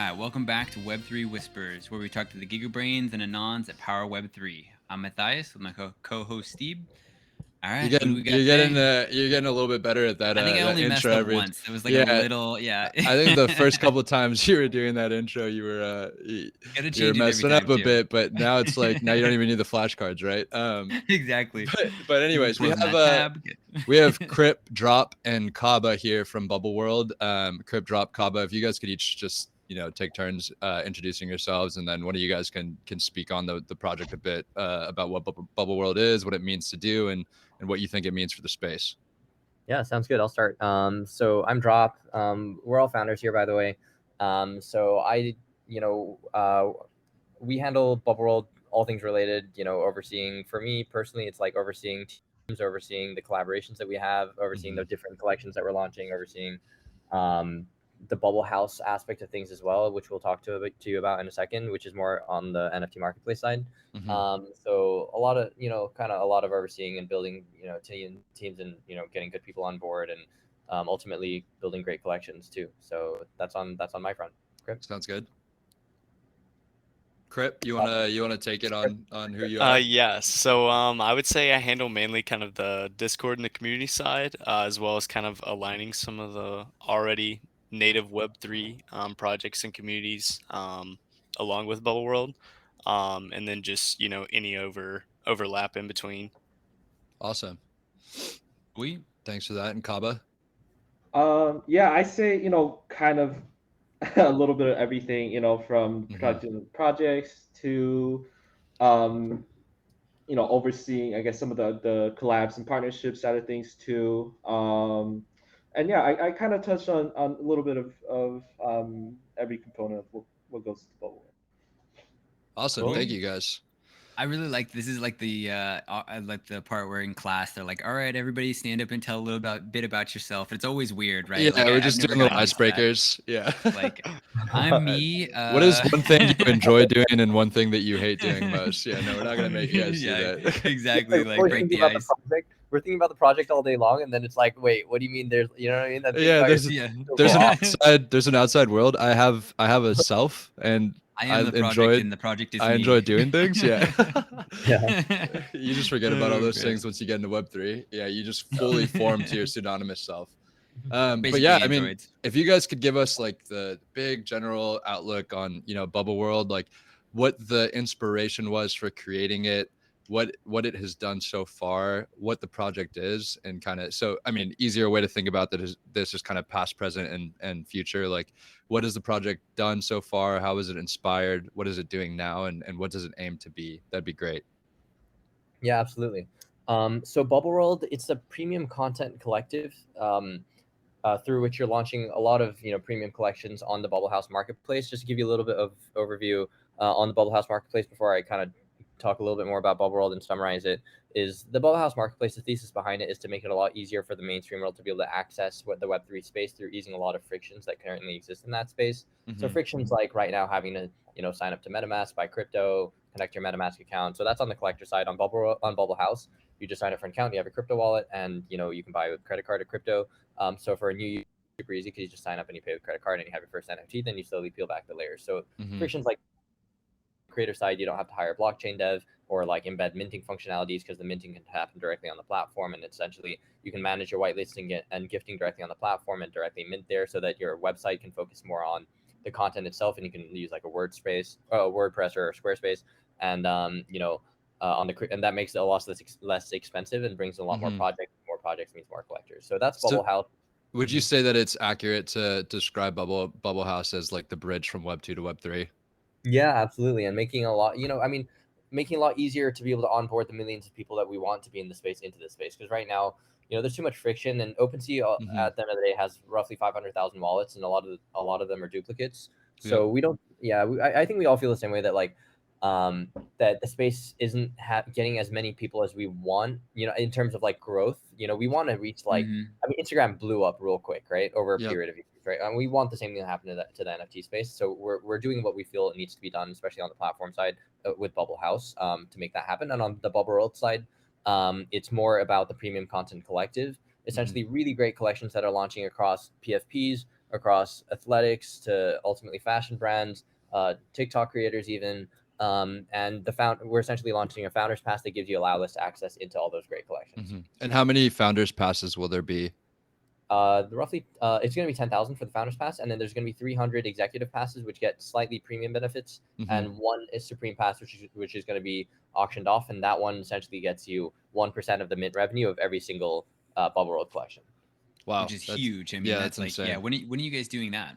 right, welcome back to Web3 Whispers, where we talk to the gigabrains and anons that power Web3. I'm Matthias with my co-host Steve. All right, who do we got today? You're getting a little bit better at that I think I that only messed intro up every. once. It was like a Yeah, little, yeah. I think the first couple of times you were doing that intro, Gotta you were change it every messing up time a too. bit, but now it's like now you don't even need the flashcards, right? Exactly. But You anyways, closing that tab. we have Crip, Drop, and Kaba here from Bubble World. Crip, Drop, Kaba. If you guys could each just take turns introducing yourselves, and then one of you guys can speak on the project a bit about what Bubble World is, what it means to do, and what you think it means for the space. Yeah, sounds good. I'll start. So I'm Drop. We're all founders here, by the way. So we handle Bubble World, all things related. Overseeing for me personally, it's like overseeing teams, overseeing the collaborations that we have, overseeing the different collections that we're launching, overseeing the Bubble House aspect of things as well, which we'll talk to you about in a second, which is more on the NFT marketplace side. So a lot of a lot of overseeing and building teams and getting good people on board and ultimately building great collections too. So that's on my front. Crip? Sounds good. Crip, you wanna take it on who you are? Yeah. So I would say I handle mainly kind of the Discord and the community side, as well as kind of aligning some of the already native Web3 projects and communities along with Bubble World, and then just any overlap in between. Awesome. We Thanks for that. And Kaba? Yeah, I say, kind of a little bit of everything, from production projects to, overseeing, I guess, some of the collabs and partnership side of things too. And yeah, I kind of touched on a little bit of every component of what goes into Bubble. Awesome. Cool. Thank you guys. I really like this. Is like the part where in class they're like, "All right, everybody, stand up and tell a little bit about yourself." It's always weird, right? Yeah, like, we're I've just never doing little gotten used to that. icebreakers. Yeah. Like, I'm me. What is one thing you enjoy doing and one thing that you hate doing most? Yeah, no, we're not gonna make you guys do that. Exactly. Like we're break thinking the about ice. the project. We're thinking about the project all day long, and then it's like, wait, what do you mean? There's, you know what I mean? Yeah, there's an outside world. I have a self, and I am the project, and the project is I me. enjoy doing things. Yeah. Yeah. You just forget about all those Okay. things once you get into Web3. Yeah, you just fully form to your pseudonymous self. But Basically yeah, I mean, androids. if you guys could give us like the big general outlook on, Bubble World, like what the inspiration was for creating it, what it has done so far, what the project is, and kind of, so I mean, easier way to think about that is this is kind of past, present, and future. Like, what has the project done so far? How is it inspired? What is it doing now? And what does it aim to be? That'd be great. Yeah, absolutely. So Bubble World, it's a premium content collective through which you're launching a lot of premium collections on the Bubble House marketplace. Just to give you a little bit of overview on the Bubble House marketplace before I kind of talk a little bit more about Bubble World and summarize it, is the Bubble House marketplace. The thesis behind it is to make it a lot easier for the mainstream world to be able to access what the Web3 space through easing a lot of frictions that currently exist in that space. So frictions like right now having to sign up to MetaMask, buy crypto, connect your MetaMask account. So that's on the collector side. On Bubble House, you just sign up for an account, you have a crypto wallet, and you can buy with credit card or crypto. So for a new user, super easy because you just sign up and you pay with credit card and you have your first NFT, then you slowly peel back the layers. So frictions like creator side, you don't have to hire blockchain dev or like embed minting functionalities because the minting can happen directly on the platform, and essentially you can manage your whitelisting and gifting directly on the platform and directly mint there, so that your website can focus more on the content itself, and you can use like a WordPress or Squarespace, and on the and that makes it a lot less expensive and brings a lot more projects. More projects means more collectors. So that's Bubble House. Would you say that it's accurate to describe Bubble House as like the bridge from Web 2 to Web 3? Yeah, absolutely. And making a lot, making a lot easier to be able to onboard the millions of people that we want to be in the space into this space. Because right now, there's too much friction, and OpenSea at the end of the day has roughly 500,000 wallets, and a lot of them are duplicates. So we don't. Yeah, I think we all feel the same way that like that the space isn't getting as many people as we want. In terms of like growth. We want to reach like. I mean, Instagram blew up real quick, right, over a period of years. Right, and we want the same thing to happen to the NFT space. So we're doing what we feel it needs to be done, especially on the platform side with Bubble House, to make that happen. And on the Bubble World side, it's more about the premium content collective. Essentially, really great collections that are launching across PFPs, across athletics to ultimately fashion brands, TikTok creators even. And we're essentially launching a founders pass that gives you allow list access into all those great collections. And how many founders passes will there be? Roughly, it's going to be 10,000 for the founders pass, and then there's going to be 300 executive passes, which get slightly premium benefits, and one is supreme pass, which is going to be auctioned off, and that one essentially gets you 1% of the mint revenue of every single Bubble World collection. Wow, which is huge. I mean, that's like insane. Yeah. When are you guys doing that?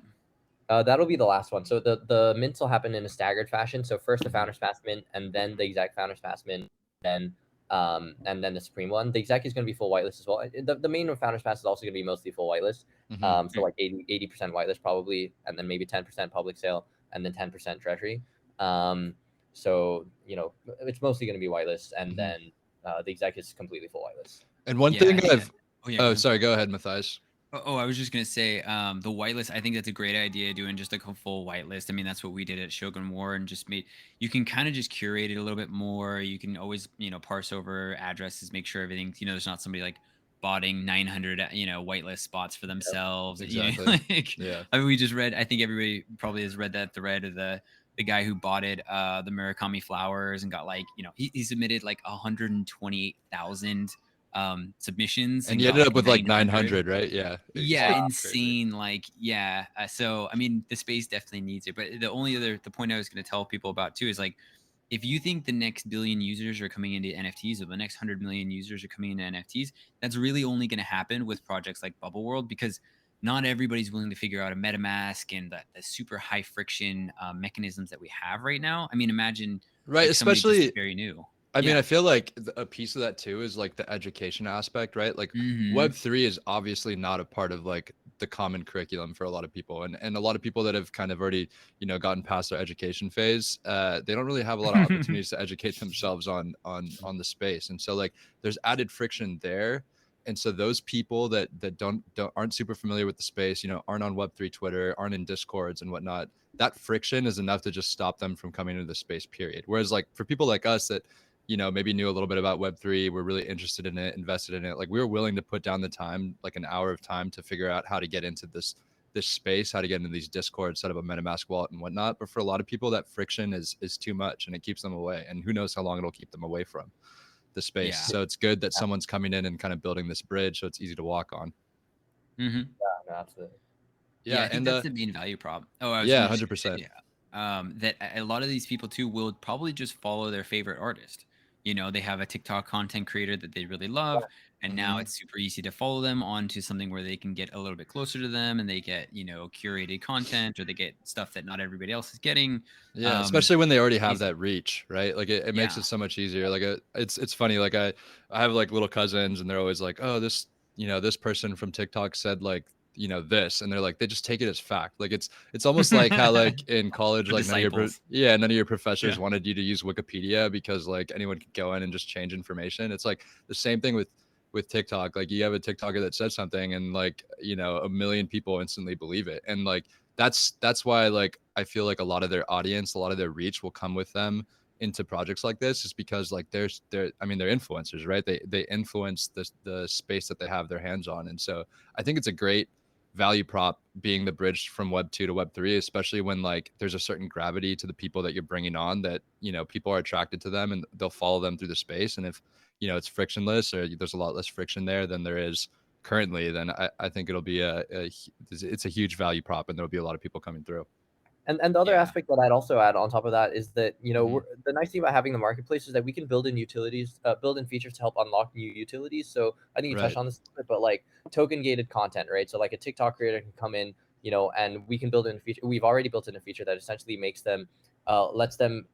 That'll be the last one. So the mints will happen in a staggered fashion. So first the founders pass mint, and then the exec founders pass mint, and then the supreme one. The exec is going to be full whitelist as well. The main founders pass is also going to be mostly full whitelist. So like 80% whitelist probably, and then maybe 10% public sale, and then 10% treasury. So it's mostly going to be whitelist, and then the exec is completely full whitelist. And one thing sorry, go ahead, Matthias. Oh, I was just going to say the whitelist, I think that's a great idea, doing just like a full whitelist. I mean, that's what we did at Shogun War, and just you can kind of just curate it a little bit more. You can always, parse over addresses, make sure everything's, there's not somebody like botting 900, whitelist spots for themselves. Exactly. I mean, we just read, I think everybody probably has read that thread of the guy who botted the Murakami flowers and got like, he submitted like 128,000 submissions, and you ended up with like 900, right? Yeah, insane. Crazy. So I mean, the space definitely needs it, but the point I was going to tell people about too is like, if you think the next billion users are coming into NFTs, or the next 100 million users are coming into NFTs, that's really only going to happen with projects like Bubble World, because not everybody's willing to figure out a MetaMask and the super high friction mechanisms that we have right now. I mean, imagine, right, especially very new. I mean, I feel like a piece of that too is like the education aspect, right? Like Web3 is obviously not a part of like the common curriculum for a lot of people. And a lot of people that have kind of already, gotten past their education phase, they don't really have a lot of opportunities to educate themselves on the space. And so like there's added friction there. And so those people that aren't super familiar with the space, aren't on Web3 Twitter, aren't in Discords and whatnot, that friction is enough to just stop them from coming into the space, period. Whereas like for people like us that, maybe knew a little bit about Web3, we're really interested in it, invested in it. Like we were willing to put down the time, like an hour of time, to figure out how to get into this space, how to get into these Discords, set up a MetaMask wallet and whatnot. But for a lot of people, that friction is too much, and it keeps them away. And who knows how long it'll keep them away from the space. Yeah. So it's good that someone's coming in and kind of building this bridge, so it's easy to walk on. Yeah, no, absolutely. Yeah, I think that's the main value prop. 100%. That a lot of these people too will probably just follow their favorite artist. They have a TikTok content creator that they really love, and now it's super easy to follow them onto something where they can get a little bit closer to them, and they get, curated content, or they get stuff that not everybody else is getting. Yeah, especially when they already have that reach, right? Like it makes it so much easier. Like it's funny. Like I have like little cousins, and they're always like, oh, this person from TikTok said like, this, and they're like, they just take it as fact. Like it's almost like how like in college, like none of your professors wanted you to use Wikipedia because like anyone could go in and just change information. It's like the same thing with TikTok. Like you have a TikToker that says something, and like, a million people instantly believe it. And like that's why like I feel like a lot of their audience, a lot of their reach will come with them into projects like this, is because like they're influencers, right? They influence the space that they have their hands on. And so I think it's a great value prop being the bridge from Web 2 to Web 3, especially when like there's a certain gravity to the people that you're bringing on, that people are attracted to them and they'll follow them through the space. And if it's frictionless, or there's a lot less friction there than there is currently, then I think it'll be it's a huge value prop, and there'll be a lot of people coming through. And the other aspect that I'd also add on top of that is that, the nice thing about having the marketplace is that we can build in utilities, build in features to help unlock new utilities. So I think you touched on this a bit, but like token gated content, right? So like a TikTok creator can come in, and we can build in a feature. We've already built in a feature that essentially makes them, lets them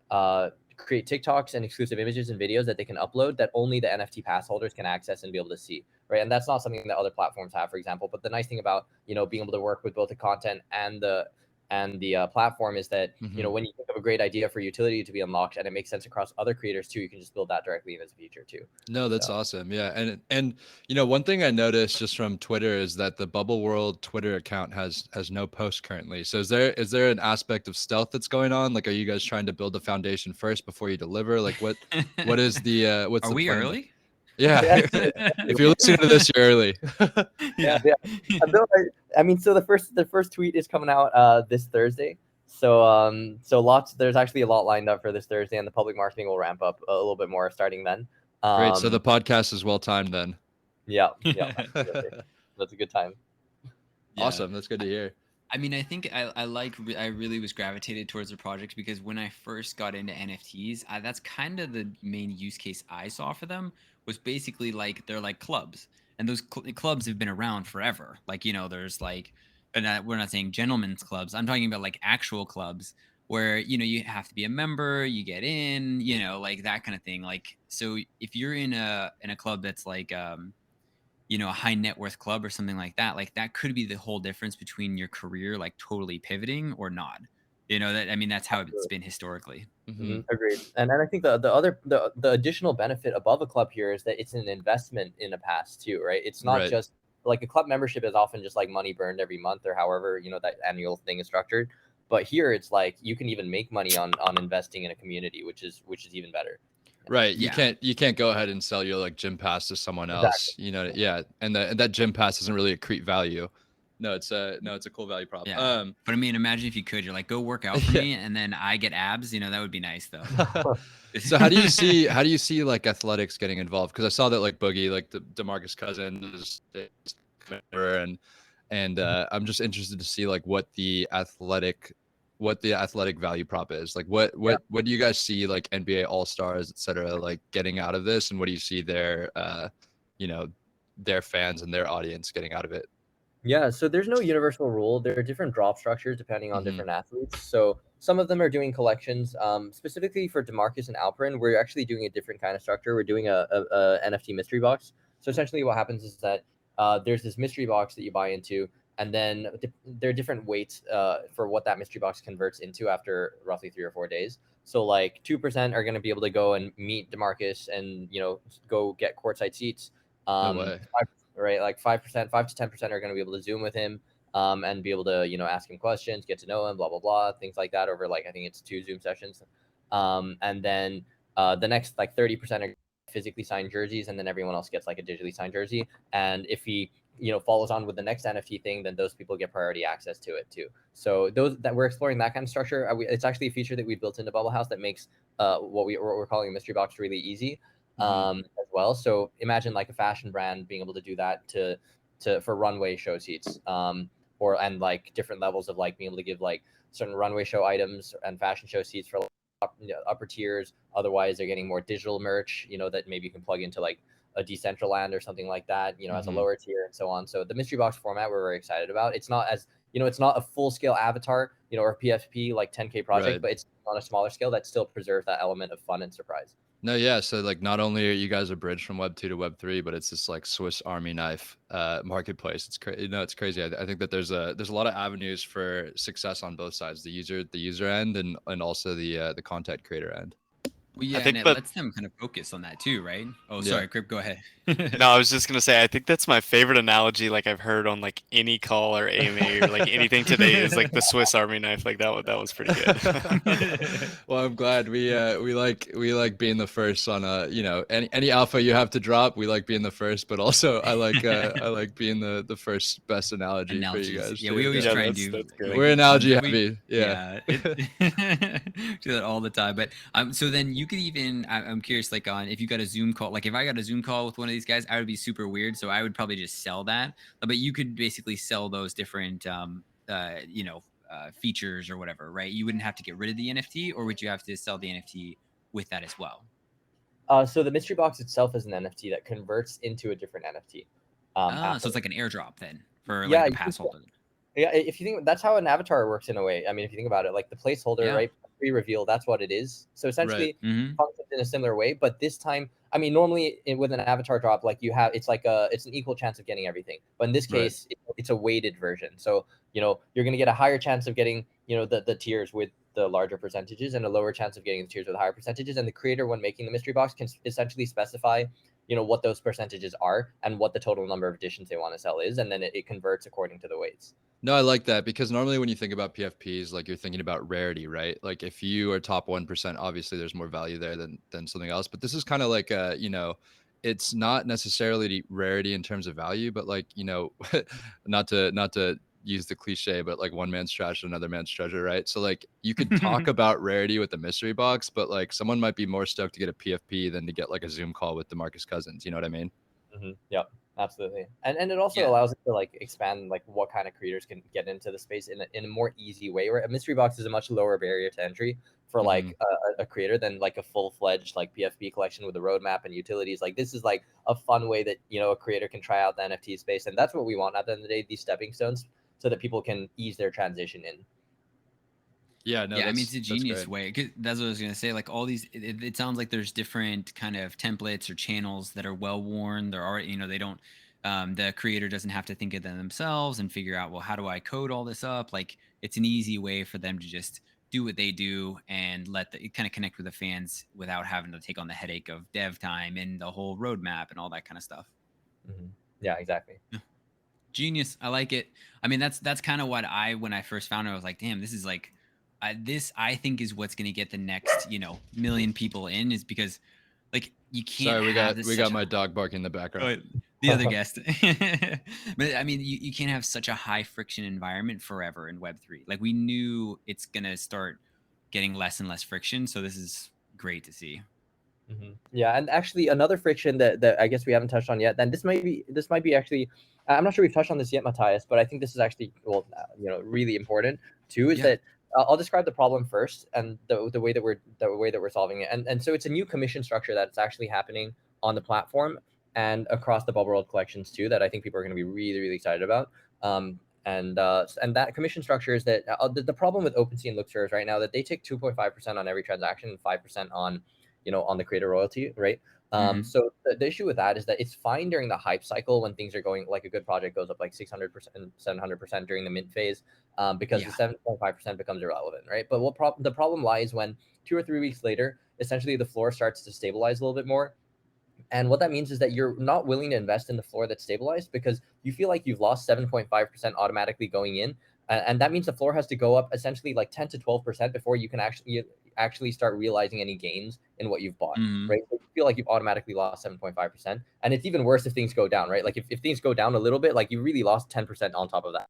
create TikToks and exclusive images and videos that they can upload that only the NFT pass holders can access and be able to see, right? And that's not something that other platforms have, for example. But the nice thing about, being able to work with both the content and the platform is that, when you think of a great idea for utility to be unlocked and it makes sense across other creators too, you can just build that directly in as a feature too. No, that's awesome. Yeah. And one thing I noticed just from Twitter is that the Bubble World Twitter account has no post currently. So is there an aspect of stealth that's going on? Like, are you guys trying to build the foundation first before you deliver? Like what is the what's are the we plan? early? Yeah. Yeah. If you're listening to this, you're early. Yeah. Yeah. I mean, so the first tweet is coming out this Thursday. So lots. There's actually a lot lined up for this Thursday, and the public marketing will ramp up a little bit more starting then. Great. So the podcast is well timed then. Yeah, absolutely. That's a good time. Yeah. Awesome. That's good to hear. I mean, I think I really was gravitated towards the project because when I first got into NFTs, that's kind of the main use case I saw for them was basically like they're like clubs, and those clubs have been around forever. Like, you know, there's like, and we're not saying gentlemen's clubs. I'm talking about like actual clubs where, you know, you have to be a member, you get in, you know, like that kind of thing. Like, so if you're in a club that's like you know, a high net worth club or something like that could be the whole difference between your career like totally pivoting or not. You know, that I mean, that's how it's been historically. Agreed. And then I think the additional benefit above a club here is that it's an investment in a past too, right? It's not Right. just like a club membership is often just like money burned every month or however, you know, that annual thing is structured. But here it's like you can even make money on investing in a community, which is even better. Right. Yeah. You can't go ahead and sell your like gym pass to someone else. Exactly. You know, yeah. And that gym pass isn't really accrete value. No, it's a cool value prop. Yeah. But I mean, imagine if you could, you're like, go work out for me, and then I get abs. You know, that would be nice though. So how do you see like athletics getting involved? Because I saw that like Boogie, like the DeMarcus Cousins, and I'm just interested to see like what the athletic value prop is. Like what do you guys see like NBA All-Stars, etc., like getting out of this, and what do you see their you know, their fans and their audience getting out of it? Yeah, so there's no universal rule. There are different drop structures depending on Mhm. different athletes. So some of them are doing collections. Specifically for DeMarcus and Alperin, we're actually doing a different kind of structure. We're doing a NFT mystery box. So essentially, what happens is that there's this mystery box that you buy into, and then there are different weights for what that mystery box converts into after roughly 3 or 4 days. So like 2% are going to be able to go and meet DeMarcus and, you know, go get courtside seats. No way. Right, like 5%, 5 to 10% are going to be able to Zoom with him, and be able to, you know, ask him questions, get to know him, blah blah blah, things like that over like I think it's 2 Zoom sessions, and then the next like 30% are physically signed jerseys, and then everyone else gets like a digitally signed jersey. And if he, you know, follows on with the next NFT thing, then those people get priority access to it too. So those that we're exploring that kind of structure. It's actually a feature that we built into Bubble House that makes what we're calling a mystery box really easy. As well. So imagine like a fashion brand being able to do that for runway show seats, or and like different levels of like being able to give like certain runway show items and fashion show seats for like, upper tiers. Otherwise, they're getting more digital merch, you know, that maybe you can plug into like a Decentraland or something like that, you know, as a lower tier and so on. So the mystery box format we're very excited about. It's not as, you know, it's not a full scale avatar, you know, or PFP like 10K project, Right. but it's on a smaller scale that still preserves that element of fun and surprise. No, yeah. So like not only are you guys a bridge from Web 2 to Web 3, but it's this like Swiss Army knife marketplace. It's crazy. You know, it's crazy. I think that there's a lot of avenues for success on both sides, the user end and also the content creator end. Well, yeah, think and it that- lets them kind of focus on that too, right? Oh, Yeah. sorry, Crip, go ahead. No, I was just gonna say I think that's my favorite analogy like I've heard on like any call or AMA or like anything today is like the Swiss Army knife. Like that was pretty good. Well, I'm glad we like being the first on you know, any alpha you have to drop. We like being the first, but also I like being the first best analogy Analogies. for you guys. Yeah, too. we always Yeah, try and that's- do. that's good. like, We're analogy we- heavy. Yeah. do that all the time. But so then you could even. I'm curious, like on if you got a Zoom call, like if I got a Zoom call with one of these guys, I would be super weird. So I would probably just sell that. But you could basically sell those different, you know, features or whatever, right? You wouldn't have to get rid of the NFT, or would you have to sell the NFT with that as well? So the mystery box itself is an NFT that converts into a different NFT. So it's like an airdrop then for Yeah, like you a pass could- holder. Yeah, if you think that's how an avatar works in a way. I mean, if you think about it, like the placeholder, Yeah. right? Pre-reveal, that's what it is. So essentially, Mhm. functions in a similar way. But this time, I mean, normally with an avatar drop, like you have, it's like it's an equal chance of getting everything. But in this Right. case, it's a weighted version. So you know, you're going to get a higher chance of getting, you know, the tiers with the larger percentages and a lower chance of getting the tiers with higher percentages. And the creator, when making the mystery box, can essentially specify, you know, what those percentages are and what the total number of editions they want to sell is, and then it converts according to the weights. No, I like that because normally when you think about PFPs, like you're thinking about rarity, right? Like if you are top 1%, obviously there's more value there than something else. But this is kind of like you know, it's not necessarily rarity in terms of value, but like, not to use the cliche, but like one man's trash is another man's treasure, right? So like you could talk about rarity with the mystery box, but like someone might be more stoked to get a PFP than to get like a Zoom call with DeMarcus Cousins. You know what I mean? Yeah, absolutely. And it also Yeah. allows it to like expand like what kind of creators can get into the space in a more easy way, where a mystery box is a much lower barrier to entry for like a creator than like a full-fledged like PFP collection with a roadmap and utilities. Like this is like a fun way that, a creator can try out the NFT space, and that's what we want at the end of the day, these stepping stones, so that people can ease their transition in. Yeah, no, Yeah, I mean, it's a that's genius great. way. 'Cause that's what I was gonna say. Like all these, it sounds like there's different kind of templates or channels that are well worn. They're already, they don't. The creator doesn't have to think of them themselves and figure out, well, how do I code all this up? Like it's an easy way for them to just do what they do and let the kind of connect with the fans without having to take on the headache of dev time and the whole roadmap and all that kind of stuff. Yeah, exactly. Genius. I like it. I mean, that's kind of what when I first found it, I was like, damn, this is like, this I think is what's going to get the next, million people in, is because like you can't Sorry, we have got this we such got a my dog barking in the Go background. ahead. The other guest. But I mean, you can't have such a high friction environment forever in Web3. Like we knew it's going to start getting less and less friction. So this is great to see. Yeah, and actually another friction that I guess we haven't touched on yet, then this might be actually, I'm not sure we've touched on this yet, Matthias, but I think this is actually, well, really important too, is Yeah. that I'll describe the problem first and the way that we're solving it. And so it's a new commission structure that's actually happening on the platform and across the Bubble World collections too, that I think people are going to be really, really excited about. And that commission structure is that the problem with OpenSea and Luxor is right now that they take 2.5% on every transaction and 5% on on the creator royalty, right? So the issue with that is that it's fine during the hype cycle when things are going, like a good project goes up like 600%, 700% during the mint phase, because the 7.5% becomes irrelevant, right? But the problem lies when 2 or 3 weeks later, essentially the floor starts to stabilize a little bit more. And what that means is that you're not willing to invest in the floor that's stabilized because you feel like you've lost 7.5% automatically going in. And that means the floor has to go up essentially like 10 to 12% before you can actually start realizing any gains in what you've bought, right? So you feel like you've automatically lost 7.5%. And it's even worse if things go down, right? Like if things go down a little bit, like you really lost 10% on top of that.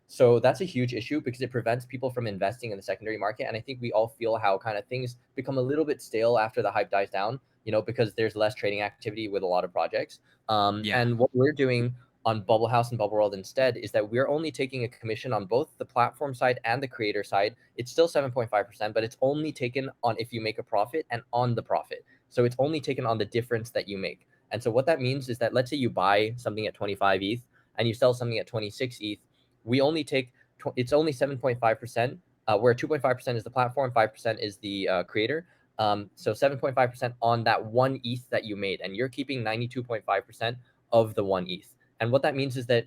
So that's a huge issue because it prevents people from investing in the secondary market. And I think we all feel how kind of things become a little bit stale after the hype dies down, because there's less trading activity with a lot of projects. And what we're doing on Bubble House and Bubble World instead is that we're only taking a commission on both the platform side and the creator side. It's still 7.5%, but it's only taken on if you make a profit and on the profit. So it's only taken on the difference that you make. And so what that means is that let's say you buy something at 25 ETH and you sell something at 26 ETH. We only take, it's only 7.5%, where 2.5% is the platform, 5% is the creator. So 7.5% on that one ETH that you made, and you're keeping 92.5% of the one ETH. And what that means is that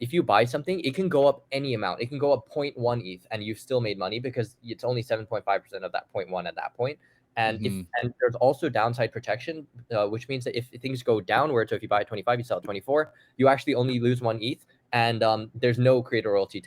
if you buy something, it can go up any amount. It can go up 0.1 ETH, and you've still made money because it's only 7.5% of that 0.1 at that point. And and there's also downside protection, which means that if things go downward, so if you buy at 25, you sell at 24, you actually only lose one ETH, and there's no creator royalty,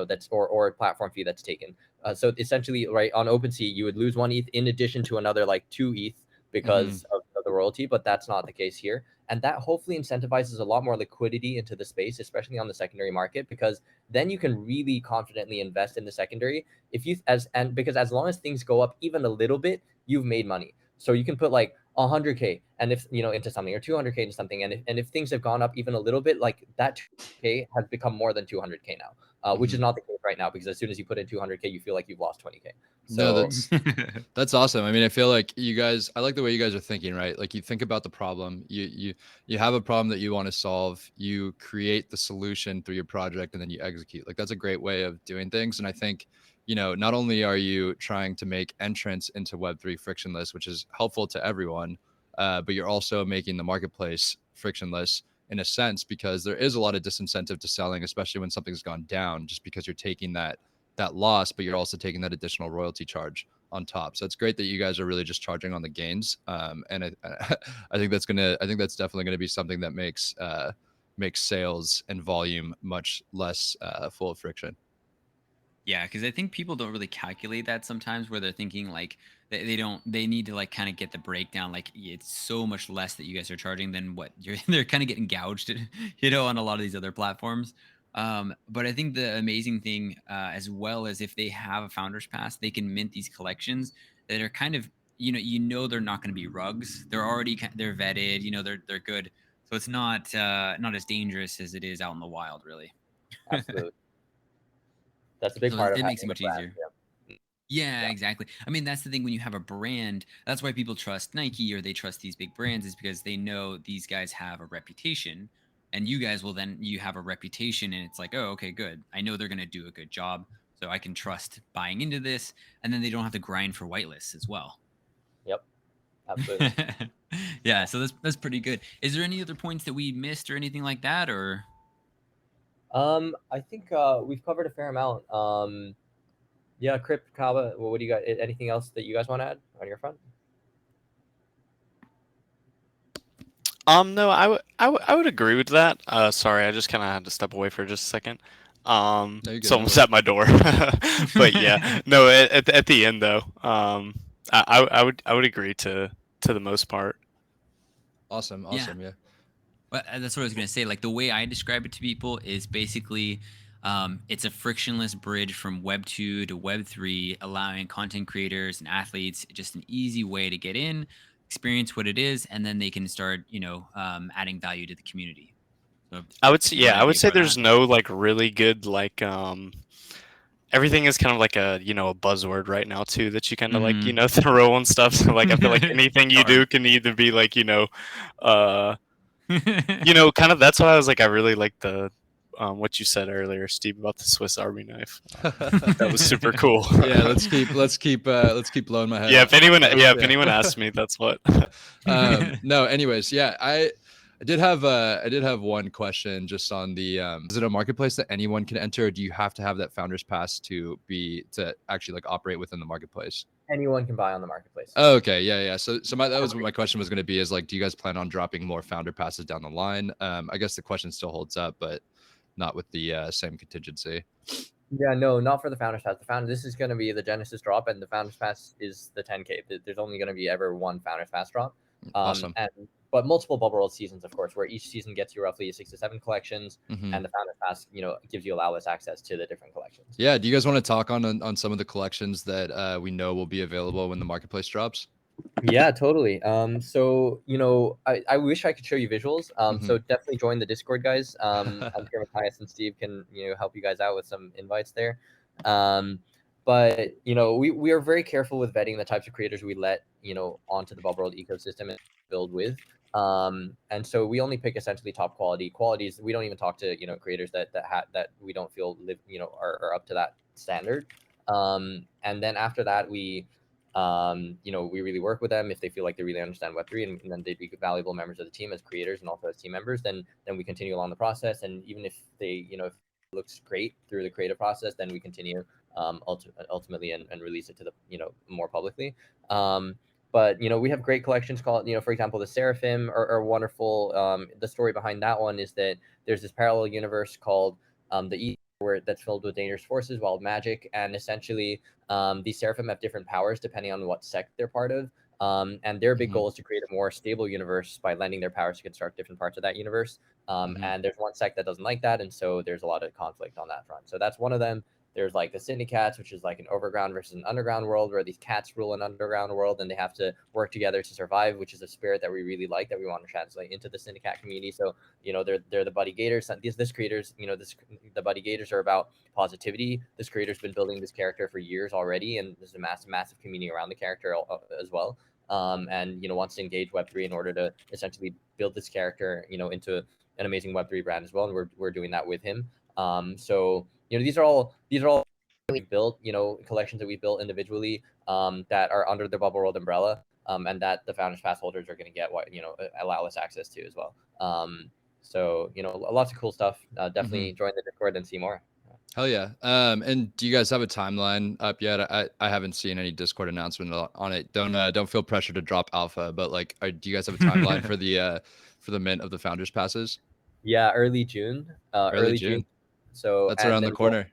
that's or platform fee that's taken. So essentially, right, on OpenSea, you would lose one ETH in addition to another like 2 ETH because of the royalty, but that's not the case here. And that hopefully incentivizes a lot more liquidity into the space, especially on the secondary market, because then you can really confidently invest in the secondary. Because as long as things go up even a little bit, you've made money. So you can put like 100K and if into something, or 200K into something, and if things have gone up even a little bit, like that 200K has become more than 200K now, which is not the case right now, because as soon as you put in 200K, you feel like you've lost 20K. No, So that's awesome. I mean, I feel like I like the way you guys are thinking, right? Like you think about the problem, you have a problem that you want to solve, you create the solution through your project, and then you execute. Like that's a great way of doing things. And I think, not only are you trying to make entrance into Web3 frictionless, which is helpful to everyone, but you're also making the marketplace frictionless in a sense, because there is a lot of disincentive to selling, especially when something's gone down, just because you're taking that loss, but you're also taking that additional royalty charge on top. So it's great that you guys are really just charging on the gains. And I think that's definitely going to be something that makes sales and volume much less full of friction. Yeah, because I think people don't really calculate that sometimes, where they're thinking like they need to like kind of get the breakdown. Like it's so much less that you guys are charging than what they're kind of getting gouged, on a lot of these other platforms. But I think the amazing thing, as well as if they have a founder's pass, they can mint these collections that are kind of, they're not going to be rugs. They're already, they're vetted, they're good. So it's not as dangerous as it is out in the wild, really. Absolutely. That's a big So part of it makes it having a much brand. easier. Yeah. Yeah, exactly. I mean, that's the thing when you have a brand. That's why people trust Nike or they trust these big brands, is because they know these guys have a reputation, and you guys will then you have a reputation, and it's like, oh, okay, good. I know they're going to do a good job, so I can trust buying into this, and then they don't have to grind for whitelists as well. Yep. Absolutely. Yeah, so that's pretty good. Is there any other points that we missed or anything like that, or? I think we've covered a fair amount. Yeah, Crypt, Kaba, what do you got? Anything else that you guys want to add on your front? No, I would agree with that. Sorry, I just kind of had to step away for just a second. No, you're good. Someone's at my door. But yeah, no, at the end though, I would agree to the most part. Awesome. Yeah. Well, that's what I was going to say. Like the way I describe it to people is basically, it's a frictionless bridge from Web 2 to Web 3, allowing content creators and athletes just an easy way to get in, experience what it is, and then they can start, adding value to the community. So I would say, I would say there's no like really good like everything is kind of like a a buzzword right now too that you kind of like throw on stuff. So like I feel like anything you do can either be like kind of that's why I was like I really like the what you said earlier, Steve, about the Swiss Army knife. That was super cool. Yeah, let's keep blowing my head. Yeah, if anyone asks me, that's what. No, anyways, yeah, I did have one question just on the is it a marketplace that anyone can enter, or do you have to have that founder's pass to actually like operate within the marketplace? Anyone can buy on the marketplace. Oh, okay, yeah. So that was what my question was going to be, is like, do you guys plan on dropping more founder passes down the line? I guess the question still holds up, but not with the same contingency. Yeah, no, not for the Founders Pass. This is going to be the Genesis drop, and the Founders Pass is the 10K. There's only going to be ever one Founders Pass drop. Awesome. But multiple Bubble World seasons, of course, where each season gets you roughly 6 to 7 collections, Mm-hmm. and the Founders Pass, gives you allow-less access to the different collections. Yeah. Do you guys want to talk on some of the collections that we know will be available when the marketplace drops? Yeah, totally. So I wish I could show you visuals. Mhm. So definitely join the Discord, guys. I'm sure Matthias and Steve can help you guys out with some invites there. But we are very careful with vetting the types of creators we let onto the Bubble World ecosystem and build with. And so we only pick essentially top qualities. We don't even talk to creators that we don't feel live are up to that standard. And then after that we really work with them. If they feel like they really understand Web3 and then they'd be valuable members of the team as creators and also as team members, then we continue along the process. And even if they, if it looks great through the creative process, then we continue ultimately and release it to the, more publicly. But, we have great collections called, for example, the Seraphim are wonderful. The story behind that one is that there's this parallel universe called the that's filled with dangerous forces, wild magic, and essentially these Seraphim have different powers depending on what sect they're part of. And their big goal is to create a more stable universe by lending their powers to construct different parts of that universe. And there's one sect that doesn't like that, and so there's a lot of conflict on that front. So that's one of them. There's like the Syndicats, which is like an overground versus an underground world, where these cats rule an underground world and they have to work together to survive, which is a spirit that we really like, that we want to translate into the Syndicat community. So, they're the Buddy Gators. This creators, the Buddy Gators are about positivity. This creator's been building this character for years already, and there's a massive community around the character as well. And wants to engage Web3 in order to essentially build this character, into an amazing Web3 brand as well. And we're doing that with him. So these are all we built, collections that we built individually that are under the Bubble World umbrella, and that the Founders Pass holders are going to get allow us access to as well. So lots of cool stuff. Definitely join the Discord and see more. Hell yeah. And do you guys have a timeline up yet? I haven't seen any Discord announcement on it. Don't feel pressure to drop alpha, but like, do you guys have a timeline for the mint of the Founders Passes? Yeah, early June. Early June. So that's around the corner.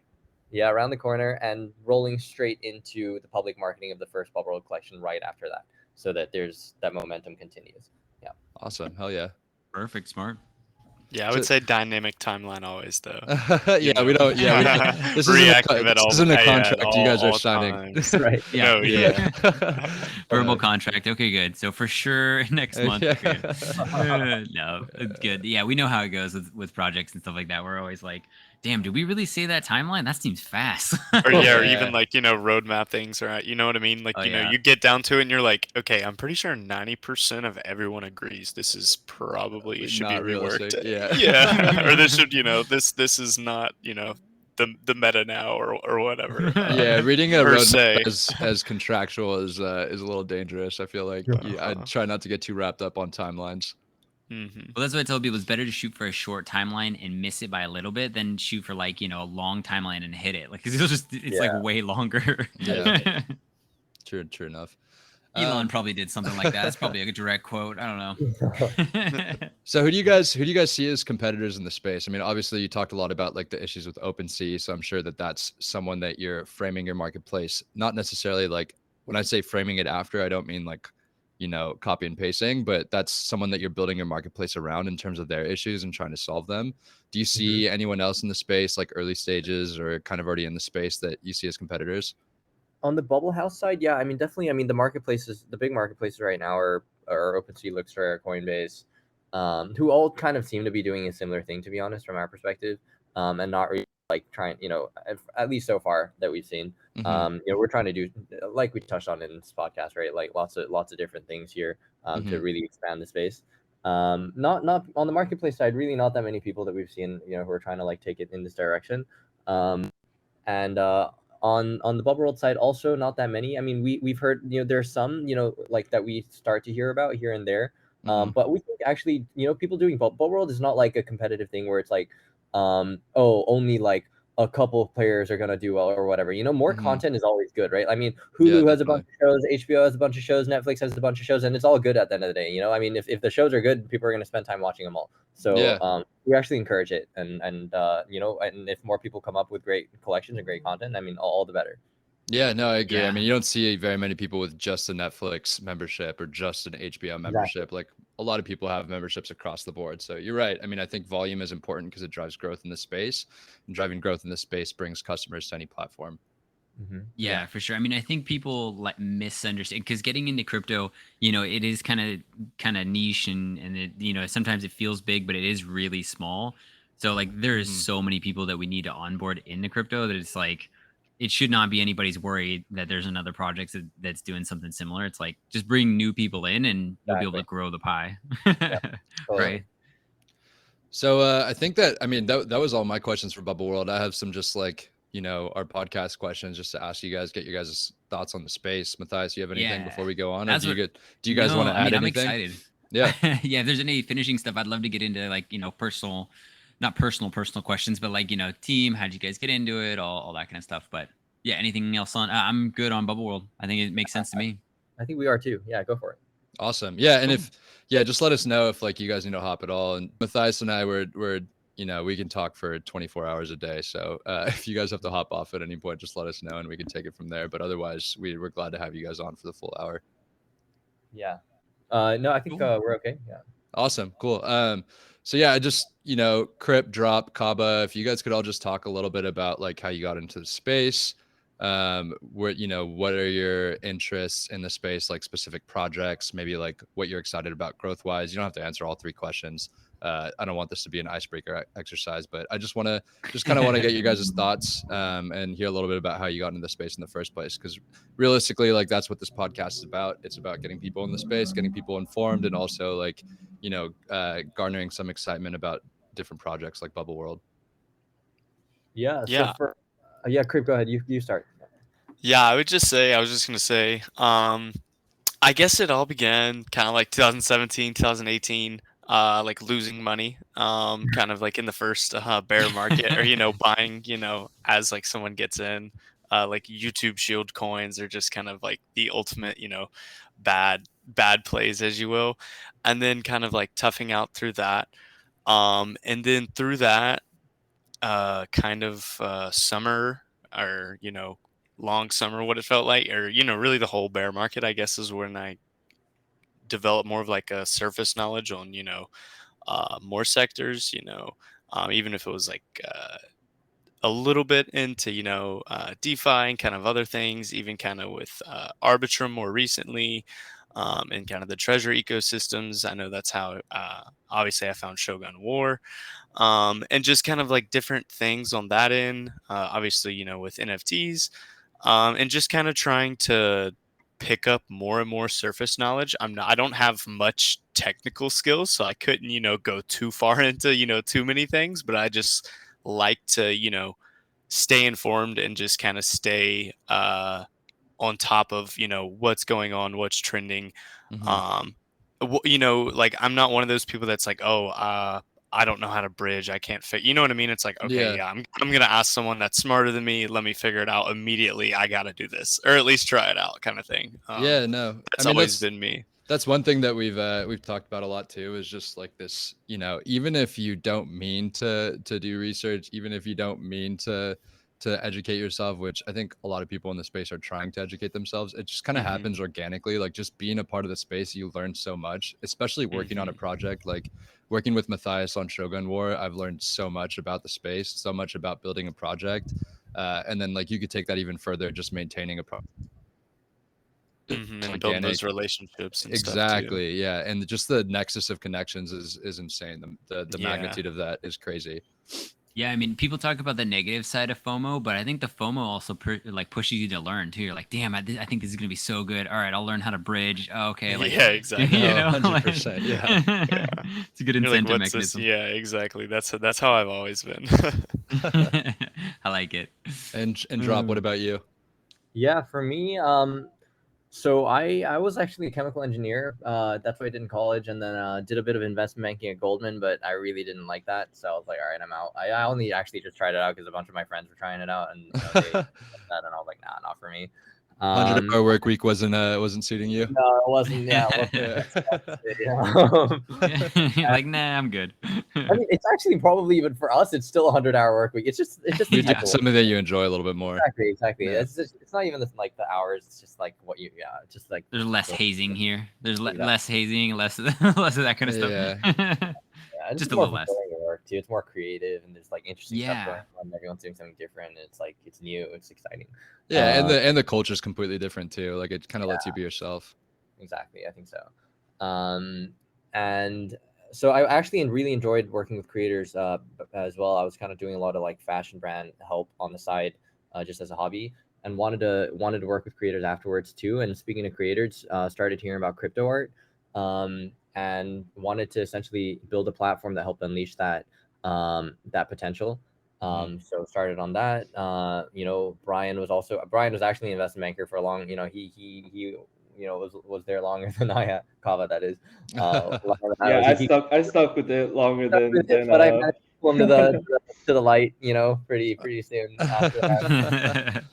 Yeah, around the corner, and rolling straight into the public marketing of the first Bubble World collection right after that, so that there's that momentum continues. Yeah. Awesome. Hell yeah. Perfect. Smart. Yeah, I So- would say dynamic timeline always though. Yeah, we don't. Yeah, we don't. This isn't Reactive at this all. isn't a Yeah, contract. You guys are all signing. times. Right. Yeah. No, yeah. Verbal contract. Okay, good. So for sure next month. Yeah. Okay. No, it's good. Yeah, we know how it goes with projects and stuff like that. We're always like, damn, did we really say that timeline? That seems fast. Or Yeah. or even like, roadmap things, or you know what I mean? Like, Oh, yeah. you get down to it and you're like, okay, I'm pretty sure 90% of everyone agrees this is probably should be Not realistic, reworked. yeah. Yeah. Or this should, this is not, the meta now or whatever. Yeah, reading a per roadmap se. as contractual is a little dangerous. I feel like Yeah. I'd try not to get too wrapped up on timelines. Mm-hmm. Well, that's what I tell people. It's better to shoot for a short timeline and miss it by a little bit than shoot for like, a long timeline and hit it. Like, 'cause it's like way longer. Yeah. True enough. Elon probably did something like that. That's probably a direct quote. I don't know. So who do you guys see as competitors in the space? I mean, obviously you talked a lot about like the issues with OpenSea, so I'm sure that that's someone that you're framing your marketplace, not necessarily like when I say framing it after, I don't mean like, copy and pasting, but that's someone that you're building your marketplace around in terms of their issues and trying to solve them. Do you see anyone else in the space, like early stages or kind of already in the space, that you see as competitors? On the Bubble House side, yeah, I mean, definitely. I mean, the big marketplaces right now are OpenSea, Lookstore, Coinbase, who all kind of seem to be doing a similar thing, to be honest, from our perspective, and not really like trying, at least so far that we've seen. We're trying to do, like we touched on in this podcast, right? Like lots of different things here to really expand the space. Not on the marketplace side, really not that many people that we've seen, who are trying to like take it in this direction. And on the Bubble World side, also not that many. I mean, we've heard, there's some, like that we start to hear about here and there. But we think actually, people doing Bubble World is not like a competitive thing where it's like, only like a couple of players are gonna do well or whatever. More content is always good, right? I mean, Hulu has a bunch of shows, HBO has a bunch of shows, Netflix has a bunch of shows, and it's all good at the end of the day. I mean, if the shows are good, people are gonna spend time watching them all. So we actually encourage it, and and if more people come up with great collections and great content, I mean, all the better. Yeah, no, I agree. Yeah. I mean, you don't see very many people with just a Netflix membership or just an HBO membership. Like a lot of people have memberships across the board. So you're right. I mean, I think volume is important because it drives growth in the space, and driving growth in the space brings customers to any platform. Yeah, for sure. I mean, I think people like misunderstand, because getting into crypto, it is kind of niche, and it, sometimes it feels big, but it is really small. So like there's so many people that we need to onboard into crypto that it's like, it should not be anybody's worry that there's another project that's doing something similar. It's like, just bring new people in and you'll be able to grow the pie. Right. So I think that, I mean, that was all my questions for Bubble World. I have some just like, our podcast questions just to ask you guys, get your guys' thoughts on the space. Matthias, do you have anything before we go on? Or do you guys want to add anything? I'm excited. Yeah. Yeah. If there's any finishing stuff, I'd love to get into like, personal, not personal questions, but like, team, how'd you guys get into it? All that kind of stuff. But yeah, anything else on, I'm good on Bubble World. I think it makes sense to me. I think we are too. Yeah, go for it. Awesome. Yeah. And just let us know if like you guys need to hop at all. And Matthias and I we're we can talk for 24 hours a day. So if you guys have to hop off at any point, just let us know and we can take it from there. But otherwise, we're glad to have you guys on for the full hour. Yeah. No, I think we're okay. Yeah. Awesome. Cool. So yeah, I just, Crip, Drop, Kaba, if you guys could all just talk a little bit about like how you got into the space, what are your interests in the space, like specific projects, maybe like what you're excited about growth wise. You don't have to answer all three questions. I don't want this to be an icebreaker exercise, but I just kind of want to get you guys' thoughts and hear a little bit about how you got into the space in the first place. Because realistically, like that's what this podcast is about. It's about getting people in the space, getting people informed, and also like, garnering some excitement about different projects like Bubble World. Yeah. Yeah. So Crip, go ahead. You start. Yeah, I was just going to say, I guess it all began kind of like 2017, 2018, like losing money, kind of like in the first bear market, or, buying, as like someone gets in, like YouTube Shield coins are just kind of like the ultimate, bad plays, as you will. And then kind of like toughing out through that. And then through that, kind of summer or long summer, what it felt like, or really the whole bear market, I guess, is when I developed more of like a surface knowledge on more sectors. Even if it was like a little bit into DeFi and kind of other things, even kind of with Arbitrum more recently, and kind of the treasure ecosystems. I know that's how obviously I found Shogun War, and just kind of like different things on that end. Obviously, with NFTs, and just kind of trying to pick up more and more surface knowledge. I don't have much technical skills, so I couldn't go too far into too many things, but I just like to stay informed and just kind of stay on top of what's going on, what's trending. Mhm. um like I'm not one of those people that's like, oh, I don't know how to bridge, I can't fit, you know what I mean? It's like, okay, Yeah. yeah, I'm gonna ask someone that's smarter than me, let me figure it out immediately, I gotta do this, or at least try it out, kind of thing. Yeah, no. I That's mean, always been me. that's one thing that we've talked about a lot too, is just like this, even if you don't mean to do research, even if you don't mean to educate yourself, which I think a lot of people in the space are trying to educate themselves, it just kind of Hmm. happens organically. Like just being a part of the space, you learn so much, especially working on a project like working with Matthias on Shogun War. I've learned so much about the space, so much about building a project. And then like you could take that even further, just maintaining a project And building organic. those relationships and stuff too. Exactly. Yeah. And just the nexus of connections is insane. The Yeah. magnitude of that is crazy. Yeah, I mean, people talk about the negative side of FOMO, but I think the FOMO also like pushes you to learn too. You're like, damn, I think this is gonna be so good. All right, I'll learn how to bridge. Oh, okay, like Yeah, exactly. you No, know, like, 100%. Yeah. Yeah. it's a good You're like, incentive what's this? mechanism. Yeah, exactly. That's how I've always been. I like it. And Drop, what about you? Yeah, for me, so I was actually a chemical engineer. That's what I did in college, and then did a bit of investment banking at Goldman, but I really didn't like that. So I was like, all right, I'm out. I only actually just tried it out because a bunch of my friends were trying it out, and they liked that, and I was like, nah, not for me. 100-hour work week wasn't suiting you. No, it wasn't. Yeah, it wasn't. Yeah. You're like, nah, I'm good. I mean, it's actually probably even for us, it's still a 100-hour work week. It's just the You do type of work. something that you enjoy a little bit more. Exactly. Yeah. It's not even like the hours. It's just like what you, it's just like There's less hazing here. There's Exactly. less hazing, less less of that kind of stuff. Yeah. and Just it's a more little less. fulfilling work too. It's more creative and there's like interesting stuff going Yeah. on. Everyone's doing something different. And it's like it's new. It's exciting. Yeah, and the culture is completely different too. Like it kind of lets you Yeah. be yourself. Exactly. I think so. And so I actually really enjoyed working with creators as well. I was kind of doing a lot of like fashion brand help on the side, just as a hobby, and wanted to work with creators afterwards too. And speaking of creators, started hearing about crypto art, and wanted to essentially build a platform that helped unleash that that potential. So started on that. Brian was actually an investment banker for a long. He was there longer than I had. Kava, that is. Longer than I Yeah, was. I stuck with it longer than But I managed to pull him to the light. Pretty soon after that.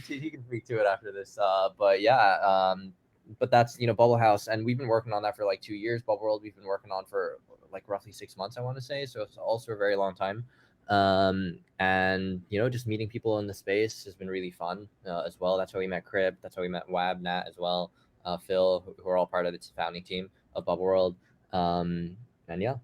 He can speak to it after this. But yeah. But that's Bubble House, and we've been working on that for like 2 years. Bubble World we've been working on for like roughly 6 months, I want to say. So it's also a very long time. And just meeting people in the space has been really fun as well. That's how we met Crip. That's how we met Wab, Nat as well, Phil, who are all part of the founding team of Bubble World. And yeah.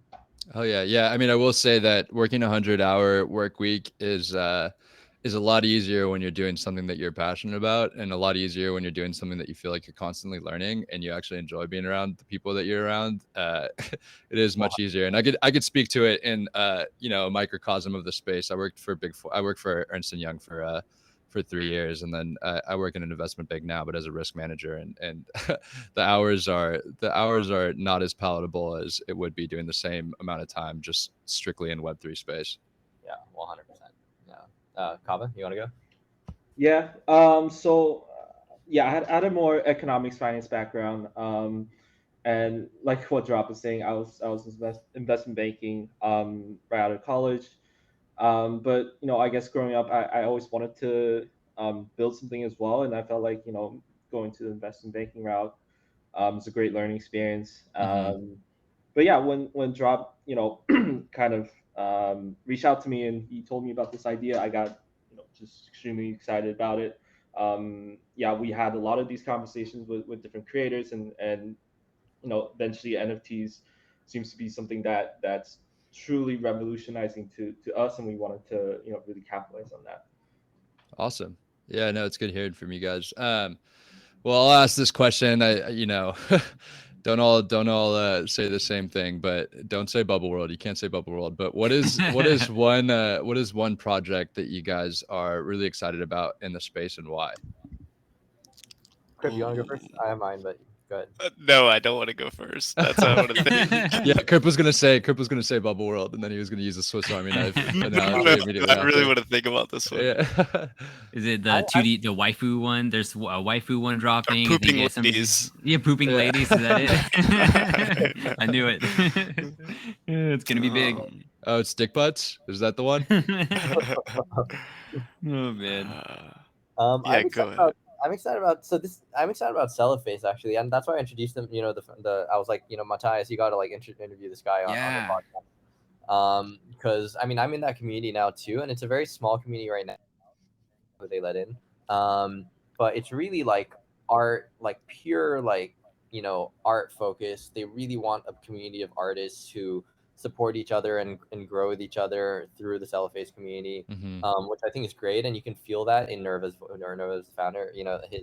Oh yeah. I mean, I will say that working 100-hour work week is a lot easier when you're doing something that you're passionate about, and a lot easier when you're doing something that you feel like you're constantly learning and you actually enjoy being around the people that you're around. It is much easier, and I could speak to it in a microcosm of the space. I worked for Ernst and Young for 3 years, and then I work in an investment bank now, but as a risk manager, and the hours are not as palatable as it would be doing the same amount of time just strictly in Web3 space. Yeah, 100%. Yeah. Kava, you want to go? Yeah. So yeah, I had a more economics finance background. And like what Drop was saying, I was investment banking right out of college. But I guess growing up, I always wanted to build something as well, and I felt like going to the investment banking route is a great learning experience. But yeah, when Drop kind of reached out to me and he told me about this idea, I got just extremely excited about it. Yeah, we had a lot of these conversations with different creators, and eventually NFTs seems to be something that's truly revolutionizing to us, and we wanted to really capitalize on that. Awesome. Yeah, no, it's good hearing from you guys. Well, I'll ask this question. Don't all say the same thing, but don't say Bubble World. You can't say Bubble World. But what is one project that you guys are really excited about in the space, and why? Crip, you want to go first? Ooh. I have mine, but go ahead. No, I don't want to go first. That's what I want to think. Yeah, Crip was gonna say Bubble World, and then he was gonna use a Swiss Army knife analogy No, immediately I really after. want to think about this one. Yeah. Is it the 2D, the waifu one? There's a waifu one dropping. I think Pooping it's ladies. Yeah, pooping Yeah. ladies. Is that it? I knew it. It's gonna be big. Oh, it's Dick Butts. Is that the one? Oh man. Yeah, I'm go excited ahead. about. I'm excited about. So this. I'm excited about Cellophase actually, and that's why I introduced them. I was like, Matthias, you got to like interview this guy on Yeah. the podcast. Because I mean, I'm in that community now too, and it's a very small community right now that they let in. But it's really like art, like pure like art focused. They really want a community of artists who support each other and grow with each other through the Cellophase community, Mm-hmm. which I think is great. And you can feel that in Nerva's founder,